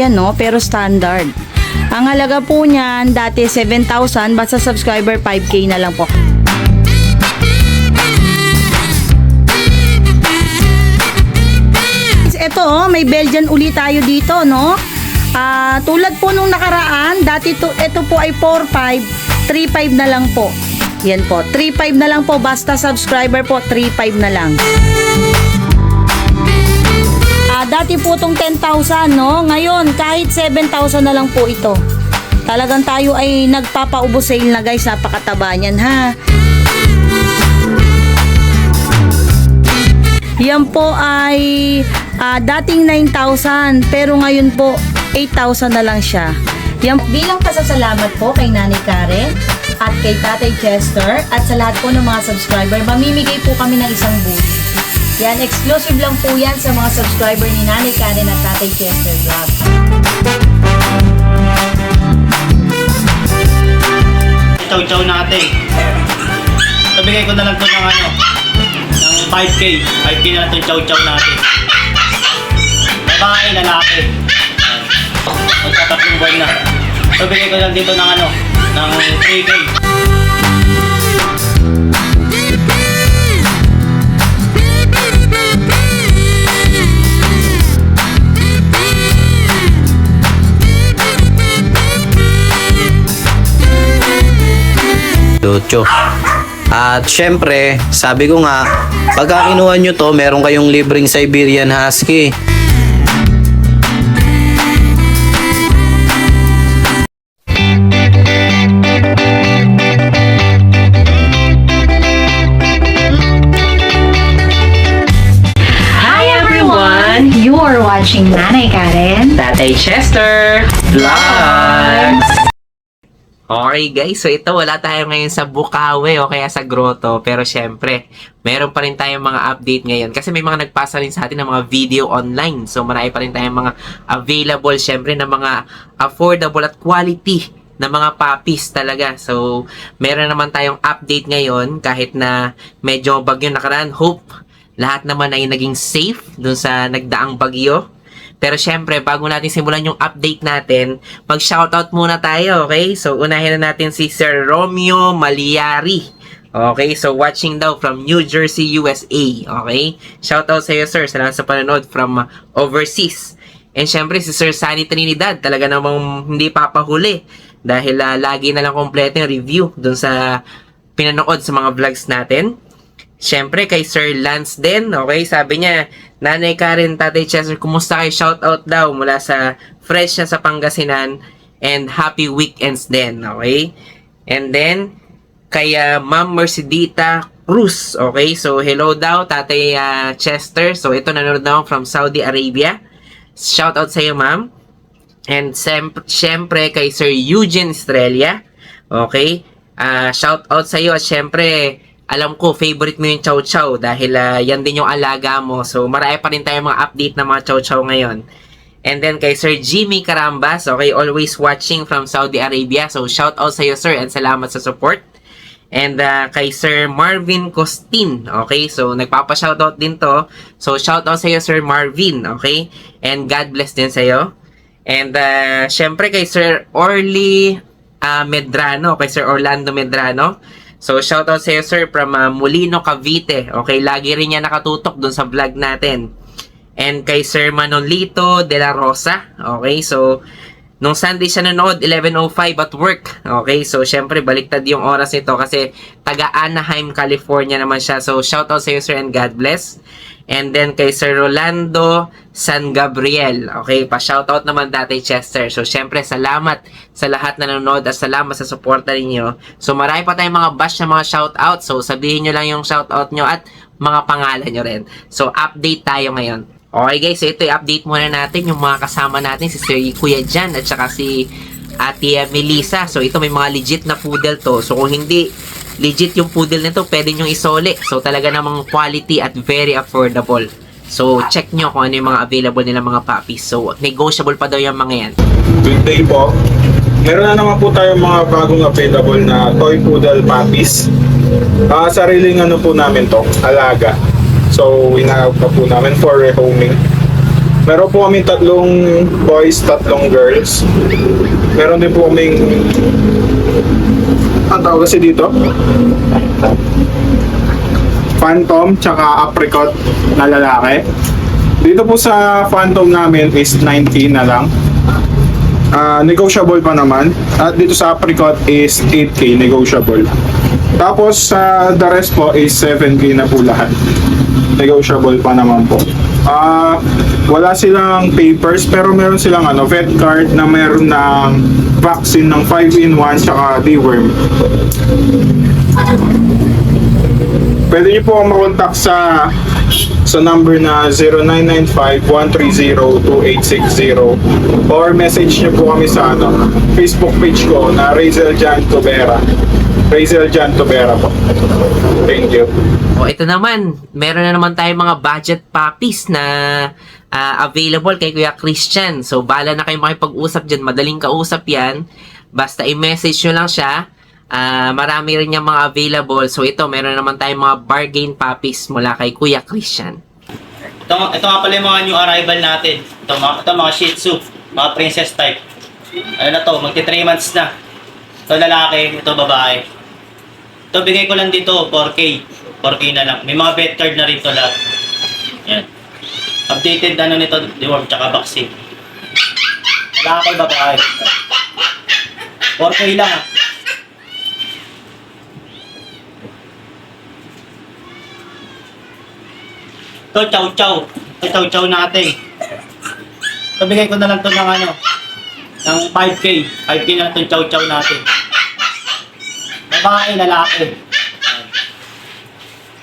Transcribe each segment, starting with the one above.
yan, no? Pero standard. Ang halaga po niyan, dati 7,000, basta subscriber 5K na lang po. Ito, may Belgian uli tayo dito, no? Tulad po nung nakaraan, dati ito po ay 4,500, 3,500 na lang po. Yan po, 3,500 na lang po, basta subscriber po, 3,500 na lang. Dati po itong 10,000, no? Ngayon, kahit 7,000 na lang po ito. Talagang tayo ay nagpapaubo sale na, guys. Napakataba niyan, ha? Yan po ay dating 9,000, pero ngayon po 8,000 na lang siya. Yan, bilang pasasalamat po kay Nanay Karen at kay Tatay Chester at sa lahat po ng mga subscriber, mamimigay po kami ng isang booth. Yan, exclusive lang po yan sa mga subscriber ni Nanay Karen at Tatay Chester Vlog. Chow-chow natin. Sabigay ko na lang to ng ng 5K. 5K na lang itong chow-chow natin. Babae, lalaki. Magkatatlong buwan na. Sabigay ko lang dito ng ng 3K. Lucho. At syempre, sabi ko nga, pagka kinuha nyo to, meron kayong libreng Siberian Husky. Hi everyone! You are watching Nanay Karen, Tatay Chester Vlogs! Okay guys, so ito wala tayo ngayon sa Bukawi o kaya sa Grotto, pero syempre, meron pa rin tayong mga update ngayon kasi may mga nagpasa rin sa atin ng mga video online. So marami pa rin tayong mga available syempre na mga affordable at quality na mga puppies talaga. So meron naman tayong update ngayon kahit na medyo bagyo nakaraan. Hope lahat naman ay naging safe dun sa nagdaang bagyo. Pero syempre, bago natin simulan yung update natin, mag-shoutout muna tayo, okay? So, unahin na natin si Sir Romeo Maliari. Okay? So, watching daw from New Jersey, USA. Okay? Shoutout sa iyo, sir. Salamat sa panonood from overseas. And syempre, si Sir Sunny Trinidad, talaga namang hindi papahuli. Dahil lagi na lang kompleto yung review dun sa pinanood sa mga vlogs natin. Syempre, kay Sir Lance din, okay? Sabi niya, Nanay Karen, Tatay Chester, kumusta kayo? Shoutout daw mula sa fresh na sa Pangasinan and happy weekends din, okay? And then, kay Ma'am Mercedita Cruz, okay? So, hello daw, Tatay Chester. So, ito nanonood daw from Saudi Arabia. Shoutout sa iyo, Ma'am. And syempre, kay Sir Eugene Estrella, okay? Shoutout sa iyo at syempre, alam ko, favorite mo yung chow chow dahil yan din yung alaga mo. So, marami pa rin tayong mga update na mga chow chow ngayon. And then, kay Sir Jimmy Carambas, okay, always watching from Saudi Arabia. So, shout out sa iyo, sir, and salamat sa support. And kay Sir Marvin Costin, okay, so nagpapa-shoutout din to. So, shout out sa iyo, Sir Marvin, okay? And God bless din sa iyo. And syempre kay Sir Orly Medrano, kay Sir Orlando Medrano. So, shoutout sa iyo, sir, from Molino, Cavite. Okay, lagi rin niya nakatutok dun sa vlog natin. And kay Sir Manolito de la Rosa. Okay, so, nung Sunday siya nanood, 11:05 at work. Okay, so, syempre, baliktad yung oras nito kasi taga Anaheim, California naman siya. So, shoutout sa iyo, sir, and God bless. And then, kay Sir Rolando San Gabriel. Okay, pa-shoutout naman Tatay Chester. So, syempre, salamat sa lahat na nanonood at salamat sa suporta ninyo. So, marami pa tayong mga bash na mga shoutout. So, sabihin nyo lang yung shoutout nyo at mga pangalan nyo rin. So, update tayo ngayon. Okay guys, so ito i-update muna natin yung mga kasama natin. Si Sir Kuya Jan at saka si Ate Melissa. So, ito may mga legit na poodle to. So, kung hindi legit yung poodle nito, pwede nyo isole. So, talaga namang quality at very affordable. So, check nyo kung ano yung mga available nila mga puppies. So, negotiable pa daw yung mga yan. Good day po. Meron na naman po tayong mga bagong available na toy poodle puppies. Sariling ano po namin to, alaga. So, ina-out na po namin for rehoming. Meron po kami 3 boys, 3 girls. Meron din po kaming ang tawag kasi dito Phantom tsaka Apricot na lalaki. Dito po sa Phantom namin is 9K na lang. Negotiable pa naman. At dito sa Apricot is 8K negotiable. Tapos sa the rest po is 7K na po lahat. Negotiable pa naman po. Wala silang papers pero meron silang vet card na meron ng vaccine ng 5-in-1 tsaka deworm. Pwede niyo po akong makontak sa number na 0995-130-2860 or message niyo po kami sa Facebook page ko na Razel Jan Tobera. Razel Jan Tobera po. Thank you. O ito naman, meron na naman tayong mga budget puppies na available kay Kuya Christian. So, bahala na kayo makipag-usap dyan. Madaling kausap yan. Basta i-message nyo lang siya. Marami rin yung mga available. So, ito, meron naman tayong mga bargain puppies mula kay Kuya Christian. Ito nga pala yung mga new arrival natin. Ito mga Shih Tzu, mga princess type. Ano na to, magti 3 months na. Ito lalaki, ito babae. Ito bigay ko lang dito, 4K. 4K na lang. May mga vet card na rin to lahat. Yan. Updated nito, deworm tsaka vaccine. Lalaki, babae. 4K lang ah. Ito, chow-chow. Ito, chow-chow natin. Ito, bigay ko na lang to ng ng 5K. 5K na lang itong chow-chow natin. Babae, lalaki.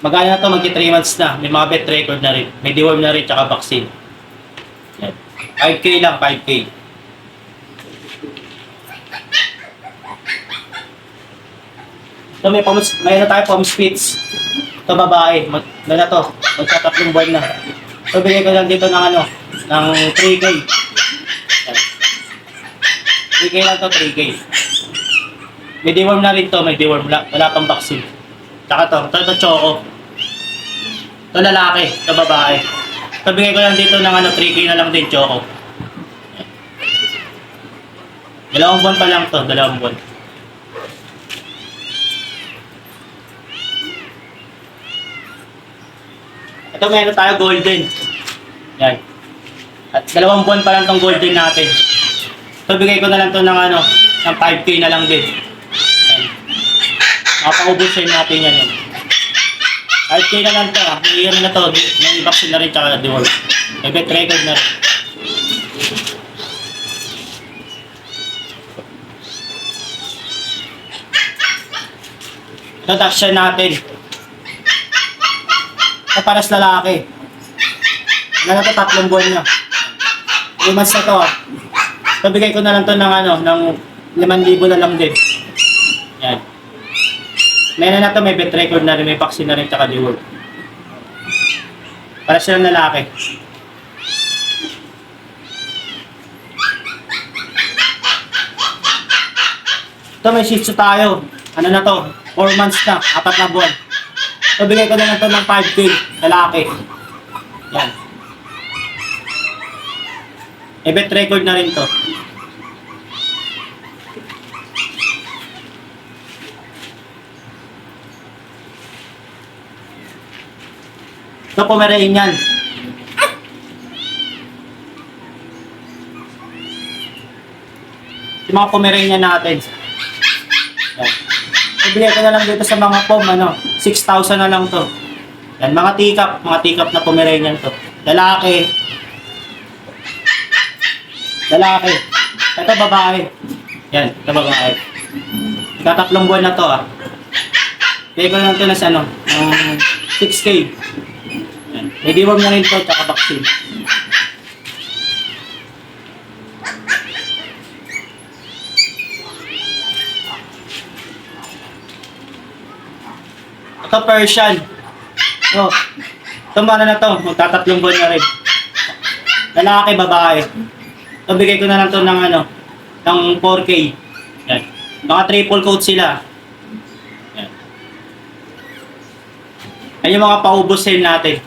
Magana na to, magki 3 months na. May mga vet record na rin. May deworm na rin, tsaka vaccine. Yan. 5K lang, 5K. Ito, may tayo pom spits. Ito, babae. Na to. Magka-3 buwan na. Ito, bigay ko lang dito ng ng 3K. Yan. 3K lang to, 3K. May deworm na rin to, may deworm. Wala pang vaccine. Tsaka ito choco. Ito lalaki, ito babae. Ito bigay ko lang dito ng 3K na lang din choco. 2 buwan pa lang to, 2 buwan. Ito meron tayo golden. Yan. At 2 buwan pa lang tong golden natin. Ito bigay ko na lang to ng ng 5K na lang din. Yan. Makapaubusin natin yan. 5K na lang to ah. May year na to. May vaccine na rin tsaka deworm. May vet record na rin. Ito Dachshund natin. Ito paras lalaki. Ano na to, 3 buwan na. 3 months na to ah. Ito bigay ko na lang to ng ng 5,000 na lang din. Yan. Meron na to, may vet record na rin, may vaccine na rin, tsaka deworm. Para silang lalaki. Ito, may Shih Tzu tayo. Ano na to? 4 months na, 4 na buwan. Ito, bigay ko na lang to ng 5K, lalaki. Yan. May vet record na rin to. Ito, Pomeranian. Yung mga Pomeranian natin. Yan. Ibigay ko na lang dito sa mga pom, 6,000 na lang to. Yan, mga teacup na Pomeranian to. Lalaki. Lalaki. Ito, babae. Yan, ito babae. Ika 3 buwan na to ah. Ibigay ko na lang to na sa 6K. Yan. May deworm na rin to, tsaka vaccine. Ito Persian. Ito na to, magta 3 buwan na rin. Lalaki, babae. Ito bigay ko na lang to ng ng 4K. Yan. Mga triple coat sila. Yan. Yan yung mga paubos sale natin.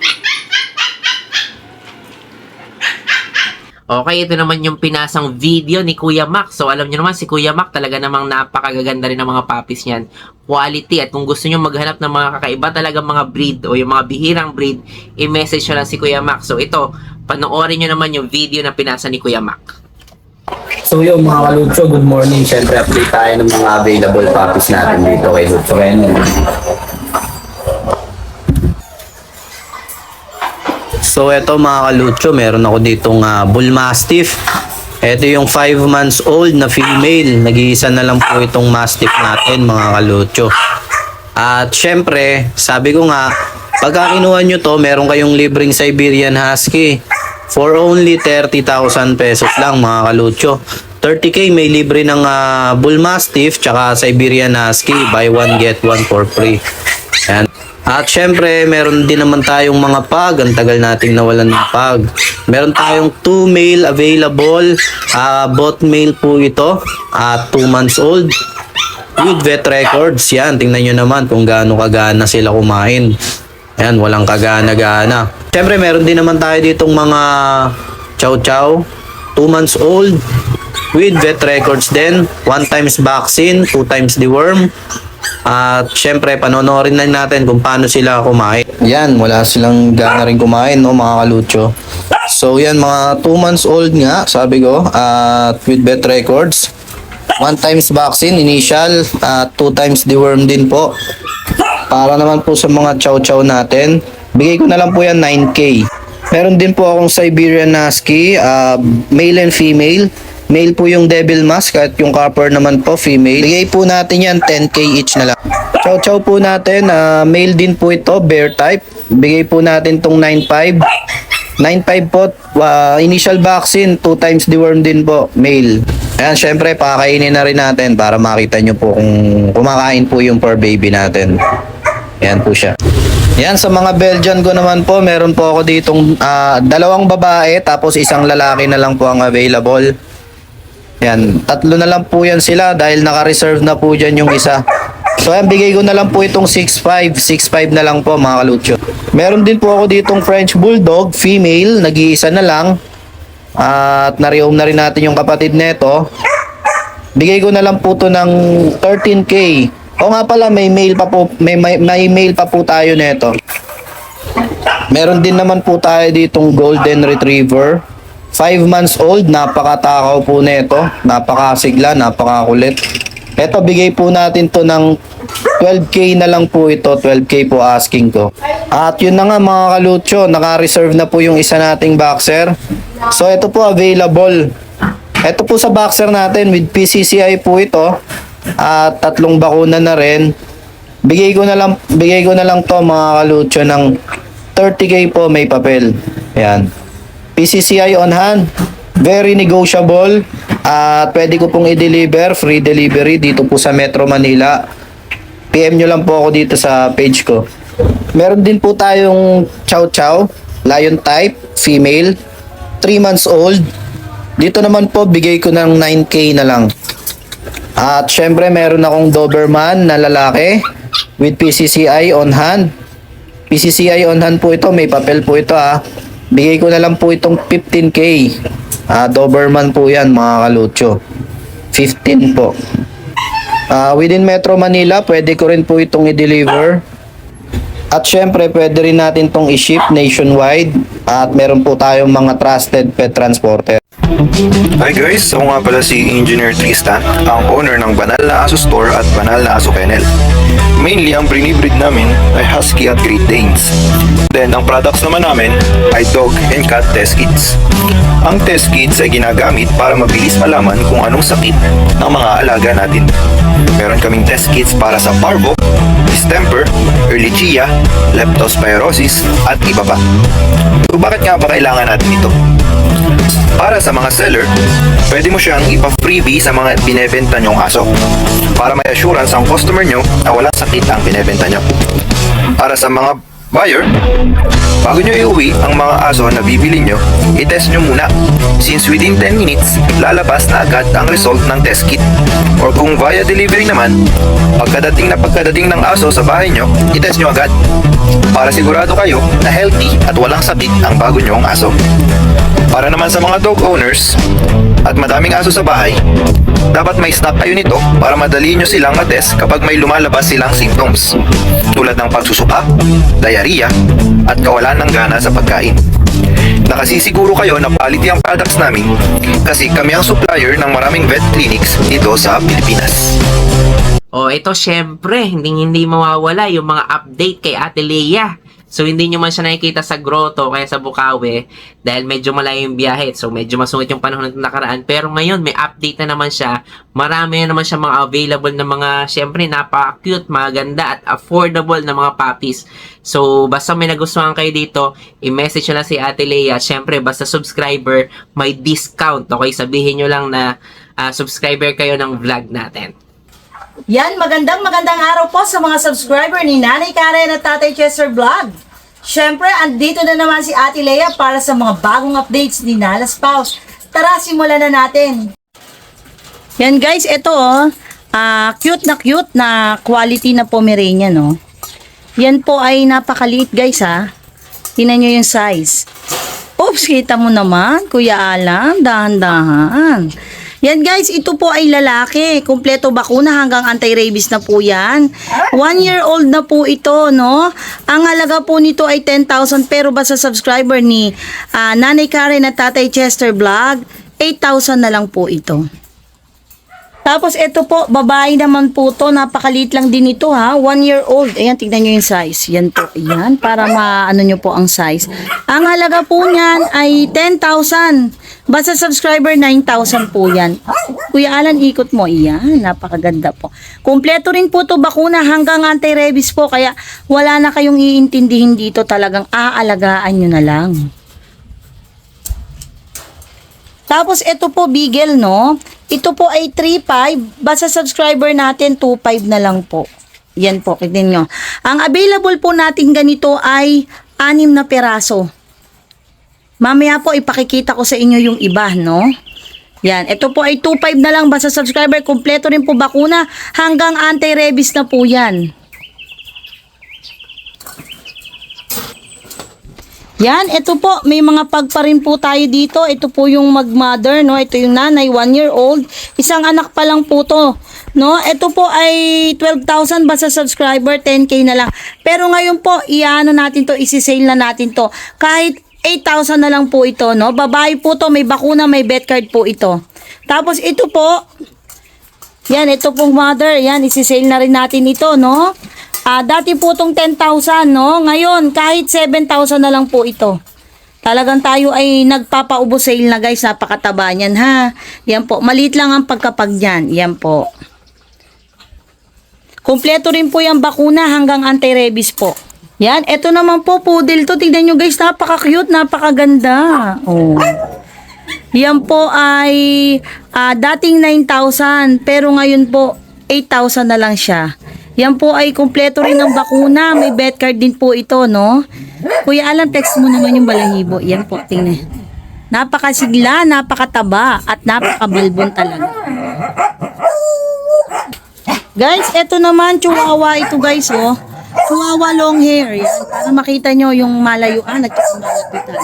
Okay, ito naman yung pinasang video ni Kuya Mac. So, alam nyo naman, si Kuya Mac talaga namang napakagaganda rin ng mga puppies niyan. Quality. At kung gusto nyo maghanap ng mga kakaiba talaga mga breed o yung mga bihirang breed, i-message nyo lang si Kuya Mac. So, ito, panoorin nyo naman yung video na pinasa ni Kuya Mac. So yung mga kalutso, good morning. Siyempre update tayo ng mga available puppies natin dito kay Lutso Renel. So eto mga kalutso, meron ako ditong Bull Mastiff. Ito yung 5 months old na female. Nag-iisa na lang po itong Mastiff natin mga kalutso. At syempre, sabi ko nga, pagka kinuha nyo to, meron kayong libreng Siberian Husky. For only 30,000 pesos lang mga kalutso. 30k may libre ng Bull Mastiff tsaka Siberian Husky. Buy one get one for free. Ayan. At syempre meron din naman tayong mga pug. Ang tagal nating nawalan ng pug. Meron tayong 2 male available. Both male po ito. 2 months old. With vet records. Yan, tingnan nyo naman kung gaano kagana sila kumain. Ayan, walang kagana-gana. Siyempre, meron din naman tayo ditong mga chow-chow. 2 months old. With vet records din. 1 times vaccine, 2 times deworm. At siyempre, panonorin lang natin kung paano sila kumain. Yan, wala silang gana rin kumain, no, mga kalutso. So, yan, mga 2 months old nga, sabi ko. At with vet records. 1 times vaccine, initial. 2 times deworm din po. Para naman po sa mga chow-chow natin, bigay ko na lang po yan 9k. Meron din po akong Siberian Husky, male and female. Male po yung Devil Mask at yung Copper naman po female. Bigay po natin yan 10k each na lang. Chow-chow po natin, male din po ito, bear type. Bigay po natin tong 9.5. 9.5 po, initial vaccine, 2 times deworm din po, male. Ayan, syempre, pakakainin na rin natin para makita nyo po kung kumakain po yung fur baby natin. Ayan po siya. Yan, sa mga Belgian ko naman po, meron po ako ditong 2 babae, tapos 1 lalaki na lang po ang available. Yan, 3 na lang po yan sila dahil naka-reserve na po dyan yung isa. So, ayan, bigay ko na lang po itong 6.5. 6.5 na lang po, mga kalutso. Meron din po ako ditong French Bulldog, female, nag-iisa na lang. At na-rehome na rin natin yung kapatid neto. Bigay ko na lang po to ng 13k. O nga pala, may mail pa po, may mail pa po tayo neto. Meron din naman po tayo ditong Golden Retriever. 5 months old, napakatakaw po neto. Napakasigla, napakakulit. Eto, bigay po natin to ng 12k na lang po ito. 12k po asking ko. At yun na nga mga kalutso, naka-reserve na po yung isa nating boxer. So, ito po available. Ito po sa boxer natin with PCCI po ito. At 3 bakuna na rin. Bigay ko na lang to mga kalutso ng 30k po, may papel. Ayan. PCCI on hand. Very negotiable. At pwede ko pong i-deliver, free delivery dito po sa Metro Manila. PM nyo lang po ako dito sa page ko. Meron din po tayong chow-chow, lion type, female, 3 months old. Dito naman po, bigay ko ng 9k na lang. At syempre, meron akong Doberman na lalaki with PCCI on hand. PCCI on hand po ito, may papel po ito ha. Bigay ko na lang po itong 15k. Doberman po yan mga kalutso. 15 po. Within Metro Manila, pwede ko rin po itong i-deliver. At syempre, pwede rin natin itong i-ship nationwide. At meron po tayong mga trusted pet transporter. Hi guys, ako nga pala si Engineer Tristan, ang owner ng Banal na Aso Store at Banal na Aso Kennel. Mainly, ang binibreed namin ay Husky at Great Danes. Then, ang products naman namin ay Dog and Cat Test Kits. Ang test kits ay ginagamit para mabilis malaman kung anong sakit ng mga alaga natin. Meron kaming test kits para sa parvo, distemper, ehrlichia, leptospirosis, at iba pa. So, bakit nga ba kailangan natin ito? Para sa mga seller, pwede mo siyang ipa-freebie sa mga binebenta nyong aso para may assurance ang customer nyo na walang sakit ang binebenta nyo. Para sa mga buyer, bago nyo iuwi ang mga aso na bibili nyo, i-test nyo muna since within 10 minutes, lalabas na agad ang result ng test kit. Or kung via delivery naman, pagkadating ng aso sa bahay nyo, i-test nyo agad para sigurado kayo na healthy at walang sakit ang bago nyong aso. Para naman sa mga dog owners at madaming aso sa bahay, dapat may stock kayo nito para madali nyo silang ma-test kapag may lumalabas silang symptoms tulad ng pagsusuka, diarrhea, at kawalan ng gana sa pagkain. Nakasisiguro kayo na quality ang products namin kasi kami ang supplier ng maraming vet clinics dito sa Pilipinas. O ito syempre, hindi mawawala yung mga update kay Ate Leia. So hindi nyo man siya nakikita sa grotto kaya sa Bukawi dahil medyo malayo yung biyahe. So medyo masungit yung panahon na nakaraan. Pero ngayon may update na naman siya. Marami na naman siya mga available na mga syempre napaka-cute, maganda at affordable na mga puppies. So basta may nagustuhan kayo dito, i-message nyo lang si Ate Leia. Syempre basta subscriber, may discount. Okay, sabihin nyo lang na subscriber kayo ng vlog natin. Yan, magandang araw po sa mga subscriber ni Nanay Karen at Tatay Chester Vlog. Syempre, andito na naman si Ate Leia para sa mga bagong updates ni Nala's Paws. Tara, simulan na natin. Yan guys, ito cute na quality na Pomeranian, no. Yan po ay napakaliit guys, ha. Tingnan nyo yung size. Oops, kita mo naman, Kuya Alam, dahan-dahan. Yan guys, ito po ay lalaki. Kumpleto bakuna hanggang anti-rabies na po yan. 1-year-old na po ito, no? Ang halaga po nito ay 10,000 pero basta subscriber ni Nanay Karen at Tatay Chester Vlog, 8,000 na lang po ito. Tapos ito po, babae naman po to, napakaliit lang din ito ha, 1-year-old. Ayan, tignan nyo yung size. Yan po, yan, para maano nyo po ang size. Ang halaga po niyan ay 10,000. Basta subscriber, 9,000 po yan. Kuya Alan, ikot mo. Iyan, napakaganda po. Kumpleto rin po to bakuna hanggang anti-rabies po, kaya wala na kayong iintindihin dito, talagang aalagaan nyo na lang. Tapos ito po, Beagle, no? Ito po ay 3.5. Basta subscriber natin, 2.5 na lang po. Yan po, tignan nyo. Ang available po natin ganito ay 6 na peraso. Mamaya po, ipakikita ko sa inyo yung iba, no? Yan, ito po ay 2.5 na lang. Basta subscriber, kumpleto rin po bakuna. Hanggang anti-rabies na po yan. Yan, ito po, may mga pag pa rin po tayo dito. Ito po yung mag-mother, no? Ito yung nanay, 1-year-old. Isang anak pa lang po to, no? Ito po ay 12,000 basta subscriber, 10K na lang. Pero ngayon po, iano natin to, isi-sale na natin to. Kahit 8,000 na lang po ito, no? Babae po to, may bakuna, may vet card po ito. Tapos ito po, yan, ito pong mother, yan, isi-sale na rin natin ito, no? Dati po itong 10,000, no? Ngayon, kahit 7,000 na lang po ito. Talagang tayo ay nagpapaubo sale na guys. Napakataba niyan, ha? Yan po. Maliit lang ang pagkapag niyan. Yan po. Kumpleto rin po yung bakuna hanggang anti-rabies po. Yan. Ito naman po, poodle to. Tignan nyo guys. Napaka-cute. Napakaganda. Oh. Yan po ay dating 9,000. Pero ngayon po, 8,000 na lang siya. Yan po ay kumpleto rin ng bakuna. May vet card din po ito, no? Kuya Alan, text mo naman yung balahibo. Yan po, tingnan. Napakasigla, napakataba, at napakabalbon talaga. Guys, ito naman, chihuahua ito guys, oh. Chihuahua long hair. Yan, para makita nyo yung malayuan at malapitan.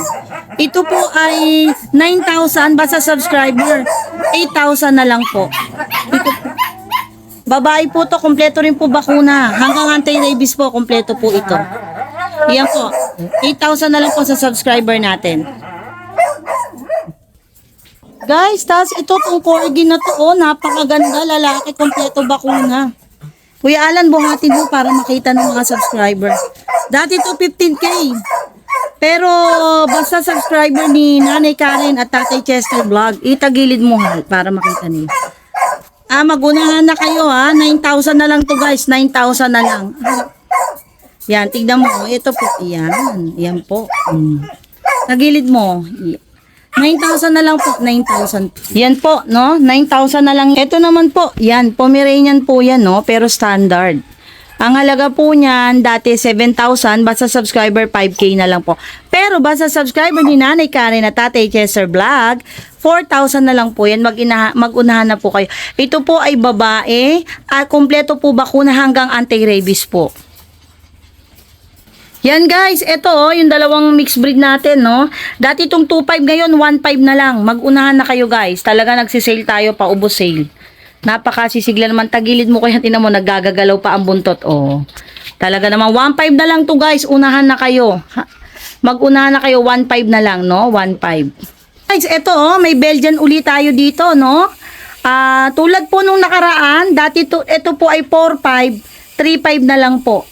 Ito po ay 9,000, basta subscriber. 8,000 na lang po. Ito po. Babae po to, kumpleto rin po bakuna. Hanggang anti-rabies po, kumpleto po ito. Yan po. 8,000 na lang po sa subscriber natin. Guys, tas ito pong corgi na to, oh, napakaganda, lalaki, kumpleto bakuna. Kuya Alan, buhatin mo para makita ng mga subscriber. Dati to 15K. Pero basta subscriber ni Nanay Karen at Tatay Chester Vlog, itagilid mo para makita niyo. Magunahan na kayo ha. 9,000 na lang to guys. 9,000 na lang. Yan, tignan mo. Ito po. Yan. Yan po. Nagilid mo. 9,000 na lang po. 9,000. Yan po, no? 9,000 na lang. Ito naman po. Yan. Pomeranian po yan, no? Pero standard. Ang halaga po niyan, dati 7,000, basta subscriber 5K na lang po. Pero basta subscriber ni Nanay Karen at Tatay Chester Vlog, 4,000 na lang po yan. Mag-unahan na po kayo. Ito po ay babae at kumpleto po bakuna hanggang anti-rabies po. Yan guys, ito yung dalawang mixed breed natin, no? Dati itong 2.5 ngayon, 1.5 na lang. Mag-unahan na kayo guys. Talaga nagsisale tayo, paubos sale. Napakasisigla naman, tagilid mo kaya tinan mo, naggagagalaw pa ang buntot, oh. Talaga naman, 1.5 na lang to guys, unahan na kayo. Mag-unahan na kayo, 1.5 na lang, no? 1.5. Guys, ito may Belgian ulit tayo dito, no? Tulad po nung nakaraan, dati ito po ay 4.5, 3.5 na lang po.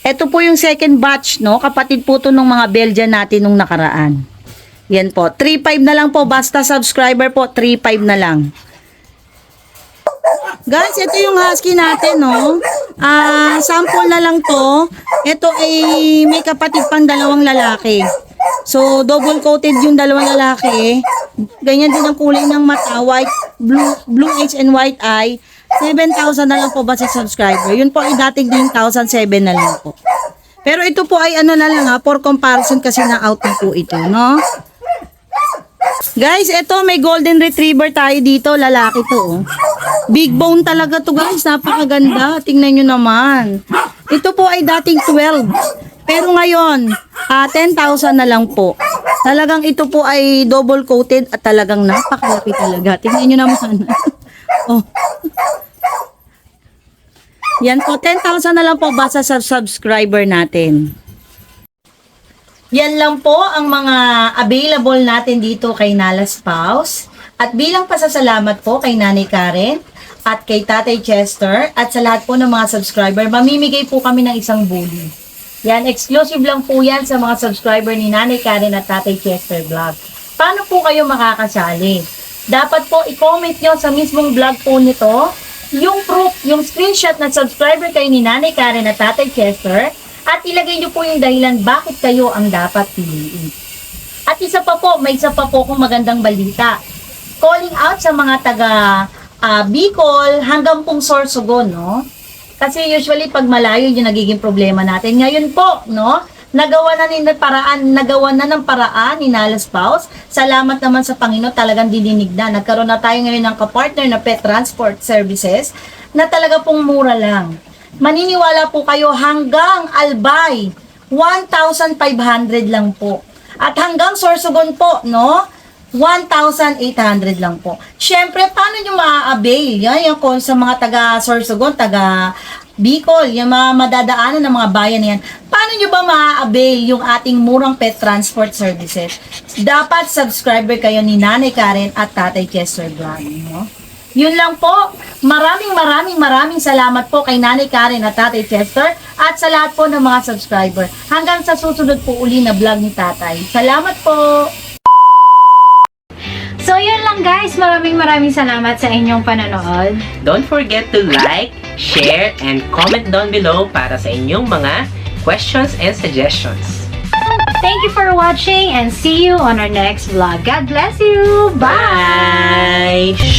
Ito po yung second batch, no? Kapatid po to nung mga Belgian natin nung nakaraan. Yan po, 3.5 na lang po, basta subscriber po, 3.5 na lang. Guys, ito yung husky natin, no? Sample na lang to. Ito ay may kapatid pang dalawang lalaki. So, double coated yung dalawang lalaki. Ganyan din ang kulay ng mata, white, blue eyes and white eye. 7,000 na lang po ba sa subscriber? Yun po ay dating 9,007 na lang po. Pero ito po ay ano na lang for comparison kasi na-out na po ito, no? Guys, ito may golden retriever tayo dito, lalaki to, oh. Big bone talaga to guys, napakaganda. Tingnan nyo naman. Ito po ay dating 12. Pero ngayon, 10,000 na lang po. Talagang ito po ay double coated at talagang napakalaki talaga. Tingnan nyo naman. Oh. Yan po, 10,000 na lang po basta sa subscriber natin. Yan lang po ang mga available natin dito kay Nala Spouse. At bilang pasasalamat po kay Nanay Karen at kay Tatay Chester at sa lahat po ng mga subscriber, mamimigay po kami ng isang bully. Yan, exclusive lang po yan sa mga subscriber ni Nanay Karen at Tatay Chester Vlog. Paano po kayo makakasali? Dapat po i-comment nyo sa mismong vlog po nito yung proof, yung screenshot na subscriber kayo ni Nanay Karen at Tatay Chester at ilagay nyo po yung dahilan bakit kayo ang dapat piliin. At isa pa po, may isa pa po kung magandang balita. Calling out sa mga taga Bicol hanggang pong Sorsogon, no? Kasi usually pag malayo yung nagiging problema natin. Ngayon po, no? Nagawa na ng paraan ni Nala Spouse. Salamat naman sa Panginoon, talagang dininig na. Nagkaroon na tayo ngayon ng kapartner na pet transport services na talaga pong mura lang. Maniniwala po kayo hanggang Albay, 1,500 lang po. At hanggang Sorsogon po, no? 1,800 lang po. Siyempre, paano nyo maa-avail? Yan, yung call sa mga taga Sorsogon, taga Bicol, yung mga madadaanan ng mga bayan na yan. Paano nyo ba maa-avail yung ating murang pet transport services? Dapat subscriber kayo ni Nanay Karen at Tatay Chester Vlog, no? Yun lang po. Maraming salamat po kay Nanay Karen at Tatay Chester at sa lahat po ng mga subscriber. Hanggang sa susunod po uli na vlog ni Tatay. Salamat po! So, yun lang guys. Maraming salamat sa inyong panonood. Don't forget to like, share, and comment down below para sa inyong mga questions and suggestions. Thank you for watching and see you on our next vlog. God bless you! Bye! Bye!